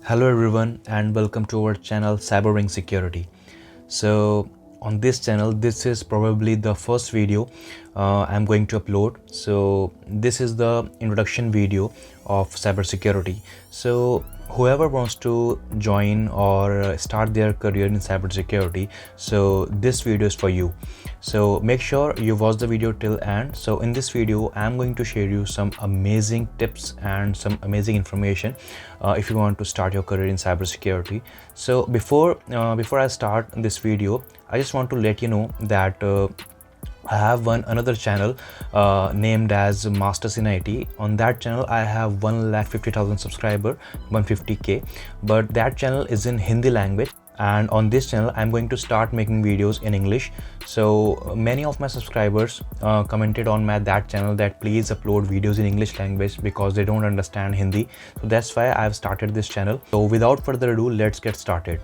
Hello everyone and welcome to our channel Cyberwings Security. So on this channel, this is probably the first video I'm going to upload. So this is the introduction video of cybersecurity. So whoever wants to join or start their career in cybersecurity, so this video is for you. So make sure you watch the video till end. So in this video I'm going to share you some amazing tips and some amazing information if you want to start your career in cybersecurity. So before I start this video, I just want to let you know that I have another channel named as Masters in IT. On that channel, I have 1,50,000 subscriber, 150k. But that channel is in Hindi language. And on this channel, I'm going to start making videos in English. So many of my subscribers commented on that channel that please upload videos in English language because they don't understand Hindi. So that's why I've started this channel. So without further ado, let's get started.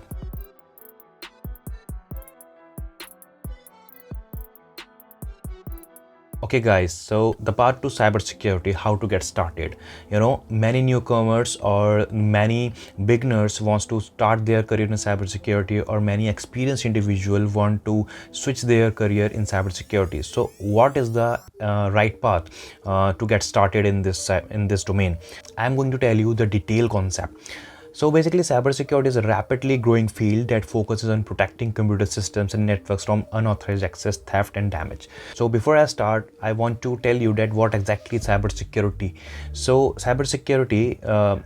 Okay guys, so the part to cybersecurity, how to get started. You know, many newcomers or many beginners wants to start their career in cybersecurity, or many experienced individual want to switch their career in cybersecurity. So what is the right path to get started in this domain? I'm going to tell you the detailed concept. So basically, cybersecurity is a rapidly growing field that focuses on protecting computer systems and networks from unauthorized access, theft, and damage. So before I start, I want to tell you that what exactly is cybersecurity. So cybersecurity,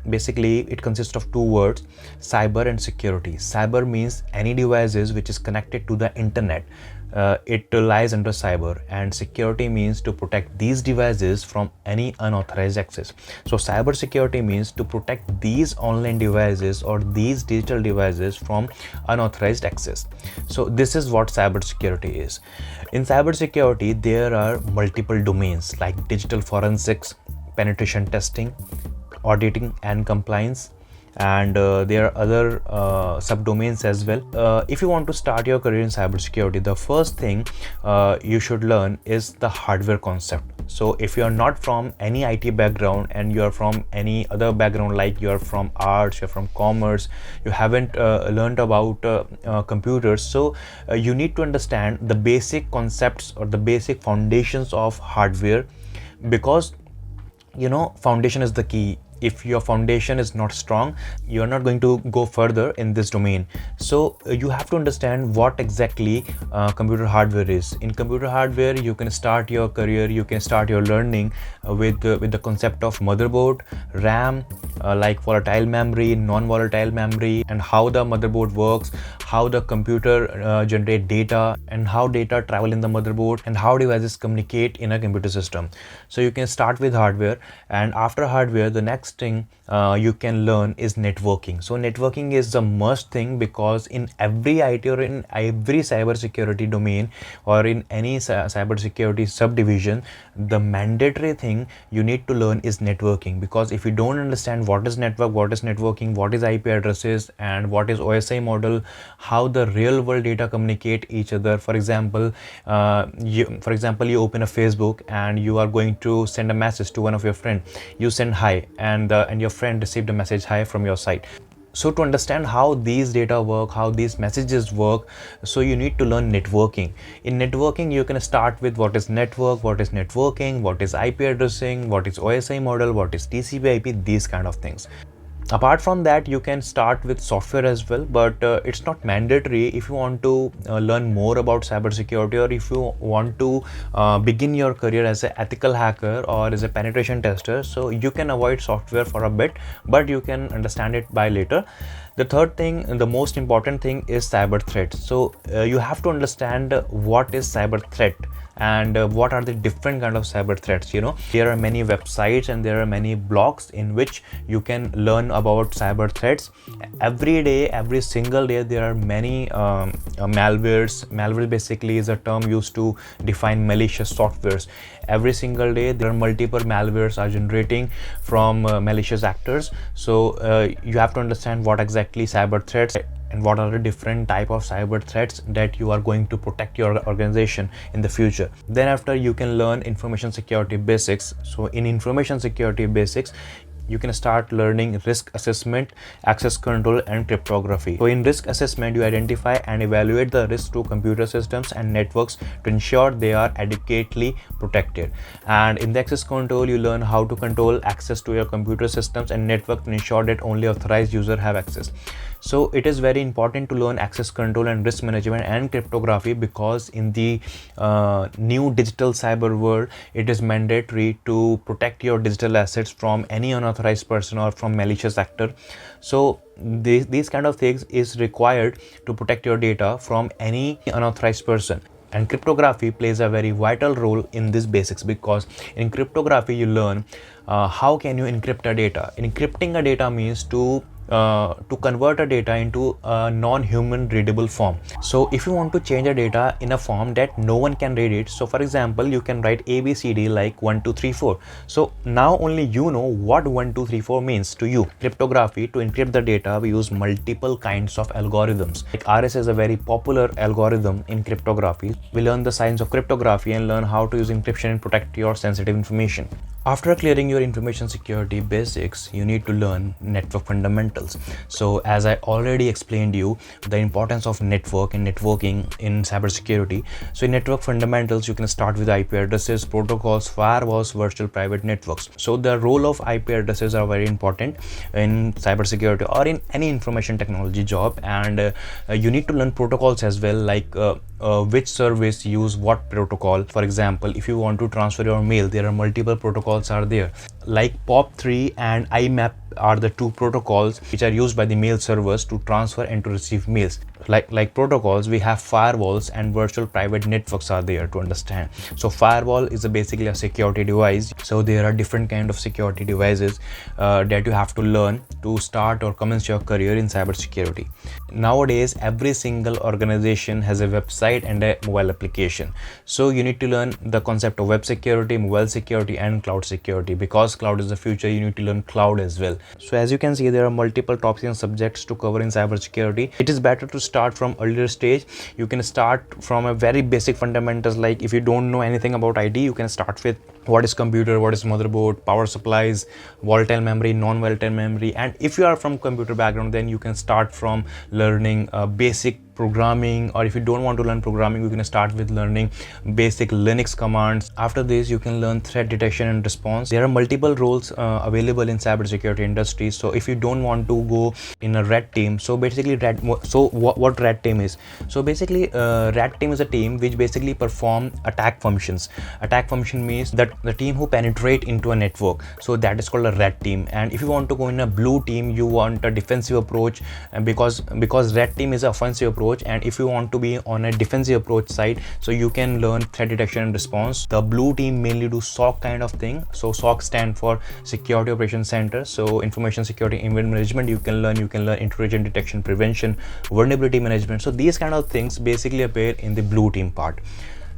basically, it consists of two words, cyber and security. Cyber means any devices which is connected to the internet. It lies under cyber, and security means to protect these devices from any unauthorized access. So cyber security means to protect these online devices or these digital devices from unauthorized access. So this is what cyber security is. In cyber security, there are multiple domains like digital forensics, penetration testing, auditing and compliance, and there are other subdomains as well. If you want to start your career in cybersecurity, the first thing you should learn is the hardware concept. So if you are not from any IT background and you are from any other background, like you are from arts, you're from commerce, you haven't learned about computers, so you need to understand the basic concepts or the basic foundations of hardware, because you know, foundation is the key. If your foundation is not strong, you're not going to go further in this domain. So you have to understand what exactly computer hardware is. In computer hardware, you can start your career, you can start your learning with the concept of motherboard, RAM, like volatile memory, non-volatile memory, and how the motherboard works, how the computer generate data, and how data travel in the motherboard, and how devices communicate in a computer system. So you can start with hardware, and after hardware, the next thing you can learn is networking. So networking is the must thing, because in every IT or in every cybersecurity domain or in any cybersecurity subdivision, the mandatory thing you need to learn is networking. Because if you don't understand what is network, what is networking, what is IP addresses, and what is OSI model, how the real world data communicate each other. For example, you open a Facebook and you are going to send a message to one of your friends. You send hi, and your friend received a message hi from your side. So to understand how these data work, how these messages work, so you need to learn networking. In networking, you can start with what is network, what is networking, what is IP addressing, what is OSI model, what is TCP/IP, these kind of things. Apart from that, you can start with software as well, but it's not mandatory. If you want to learn more about cybersecurity, or if you want to begin your career as an ethical hacker or as a penetration tester, so you can avoid software for a bit, but you can understand it by later. The third thing, the most important thing, is cyber threat. So you have to understand what is cyber threat and what are the different kind of cyber threats. You know, there are many websites and there are many blogs in which you can learn about cyber threats. Every day, every single day, there are many malwares. Malware basically is a term used to define malicious softwares. Every single day there are multiple malwares are generating from malicious actors. So you have to understand what exactly cyber threats and what are the different type of cyber threats that you are going to protect your organization in the future. Then after, you can learn information security basics. So in information security basics, you can start learning risk assessment, access control, and cryptography. So in risk assessment, you identify and evaluate the risk to computer systems and networks to ensure they are adequately protected. And in the access control, you learn how to control access to your computer systems and network to ensure that only authorized users have access. So it is very important to learn access control and risk management and cryptography, because in the new digital cyber world, it is mandatory to protect your digital assets from any unauthorized person or from malicious actor. So these kind of things is required to protect your data from any unauthorized person. And cryptography plays a very vital role in these basics, because in cryptography you learn how can you encrypt a data. Encrypting a data means to convert a data into a non-human readable form. So if you want to change a data in a form that no one can read it, so for example you can write ABCD like 1 2 3 4. So now only you know what 1 2 3 4 means to you. Cryptography, to encrypt the data, we use multiple kinds of algorithms. Like RS is a very popular algorithm in cryptography. We learn the science of cryptography and learn how to use encryption and protect your sensitive information. After clearing your information security basics, you need to learn network fundamentals. So as I already explained you the importance of network and networking in cybersecurity. So in network fundamentals, you can start with IP addresses, protocols, firewalls, virtual private networks. So the role of IP addresses are very important in cybersecurity or in any information technology job, and you need to learn protocols as well, like which service use what protocol. For example, if you want to transfer your mail, there are multiple protocols are there, like POP3 and IMAP are the two protocols which are used by the mail servers to transfer and to receive mails. Like protocols, we have firewalls and virtual private networks are there to understand. So firewall is basically a security device. So there are different kind of security devices that you have to learn to start or commence your career in cybersecurity. Nowadays, every single organization has a website and a mobile application. So you need to learn the concept of web security, mobile security, and cloud security. Because cloud is the future, you need to learn cloud as well. So as you can see, there are multiple topics and subjects to cover in cybersecurity. It is better to start from earlier stage. You can start from a very basic fundamentals, like if you don't know anything about IT, you can start with what is computer, what is motherboard, power supplies, volatile memory, non-volatile memory. And if you are from computer background, then you can start from learning basic programming, or if you don't want to learn programming, you can start with learning basic Linux commands. After this, you can learn threat detection and response. There are multiple roles available in cybersecurity industry. So if you don't want to go in a red team, so basically what red team is? So basically red team is a team which basically perform attack functions. Attack function means that the team who penetrate into a network, so that is called a red team. And if you want to go in a blue team, you want a defensive approach, and because red team is an offensive approach, and if you want to be on a defensive approach side, so you can learn threat detection and response. The blue team mainly do SOC kind of thing. So SOC stand for Security Operations Center. So information security event management you can learn intrusion detection, prevention, vulnerability management. So these kind of things basically appear in the blue team part.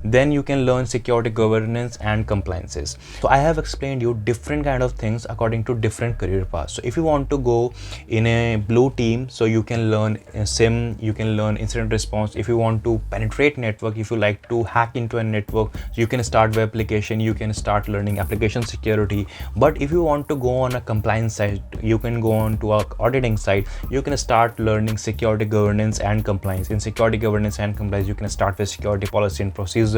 Then you can learn security governance and compliances. So I have explained you different kind of things according to different career paths. So if you want to go in a blue team, so you can learn SIM, you can learn incident response. If you want to penetrate network, if you like to hack into a network, so you can start web application, you can start learning application security. But if you want to go on a compliance side, you can go on to a auditing side, you can start learning security governance and compliance. In security governance and compliance, you can start with security policy and procedures,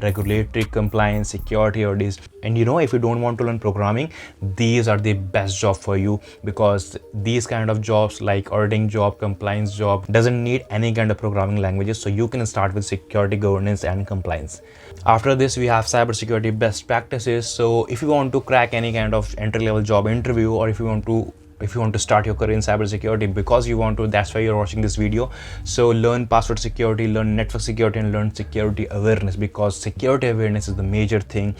regulatory compliance, security audits. And if you don't want to learn programming, these are the best job for you, because these kind of jobs like auditing job, compliance job doesn't need any kind of programming languages. So you can start with security governance and compliance. After this, we have cybersecurity best practices. So if you want to crack any kind of entry-level job interview, or if you want to start your career in cybersecurity because you want to, that's why you're watching this video. So learn password security, learn network security, and learn security awareness, because security awareness is the major thing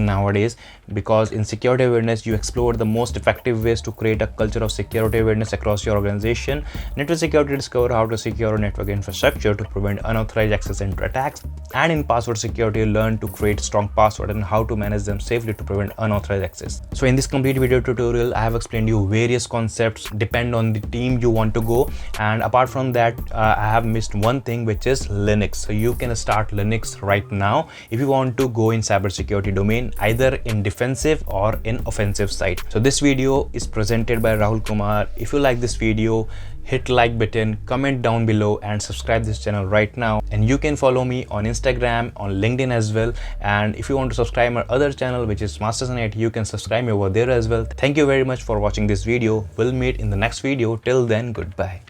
nowadays. Because in security awareness, you explore the most effective ways to create a culture of security awareness across your organization. Network security, discover how to secure network infrastructure to prevent unauthorized access and attacks. And in password security, learn to create strong passwords and how to manage them safely to prevent unauthorized access. So in this complete video tutorial, I have explained you various concepts, depend on the team you want to go. And apart from that, I have missed one thing, which is Linux. So you can start Linux right now if you want to go in cybersecurity cybersecurity domain, either in defensive or in offensive side. So this video is presented by Rahul Kumar. If you like this video, hit like button, comment down below and subscribe this channel right now. And you can follow me on Instagram, on LinkedIn as well. And if you want to subscribe my other channel, which is Masters in IT, you can subscribe me over there as well. Thank you very much for watching this video. We'll meet in the next video. Till then, goodbye.